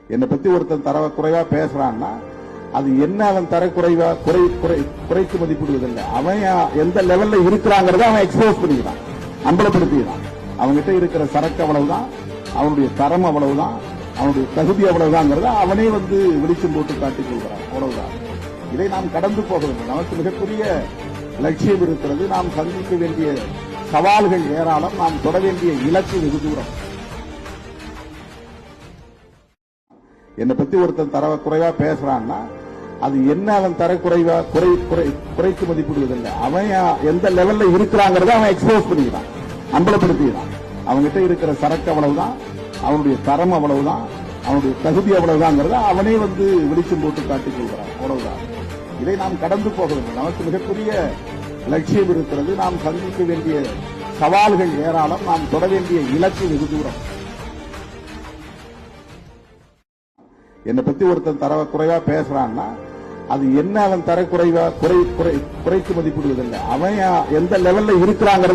என்னை பத்தி ஒருத்தன் தர குறைவா பேசுறான்னா அது என்ன அவன் தர குறைவா குறைத்து மதிப்பிடுவதில்லை. அவன் எந்த லெவல்ல இருக்கிறாங்கிறத அவன் எக்ஸ்போஸ் பண்ணிக்கிறான், அம்பலப்படுத்திக்கிறான். அவன்கிட்ட இருக்கிற சரக்கு அவ்வளவுதான், அவனுடைய தரம் அவ்வளவுதான், அவனுடைய தகுதி அவ்வளவுதாங்கிறத அவனே வெளிச்சம் போட்டு காட்டிக் கொள்கிறான். அவ்வளவுதான். இதை நாம் கடந்து போக வேண்டும். நமக்கு மிகப்பெரிய லட்சியம் இருக்கிறது. நாம் சந்திக்க வேண்டிய சவால்கள் ஏராளம். நாம் தொட வேண்டிய இலக்கு வெகு தூரம். என்னை பத்தி ஒருத்தன் தர குறைவா பேசுறான்னா அது என்ன அவன் தர குறைவா குறைத்து மதிப்பிடுவதில்லை. அவன் எந்த லெவல்ல இருக்கிறாங்கிறத அவன் எக்ஸ்போஸ் பண்ணிக்கிறான், அம்பலப்படுத்திக்கிறான். அவன்கிட்ட இருக்கிற சரக்கு அவ்வளவுதான், அவனுடைய தரம் அவ்வளவுதான், அவனுடைய தகுதி அவ்வளவுதாங்கிறத அவனே வெளிச்சம் போட்டு காட்டிக் கொள்கிறான். அவ்வளவுதான். இதை நாம் கடந்து போக வேண்டும். நமக்கு மிகப்பெரிய லட்சியம் இருக்கிறது. நாம் சந்திக்க வேண்டிய சவால்கள் ஏராளம். நாம் தொட வேண்டிய இலக்கு வெகு தூரம். என்னை பத்தி ஒருத்தன் தர குறைவா பேசுறான்னா அது என்ன அவன் தர குறைவா குறைத்து மதிப்பிடுவதில்லை. அவன் எந்த லெவல்ல இருக்கிறாங்கிறத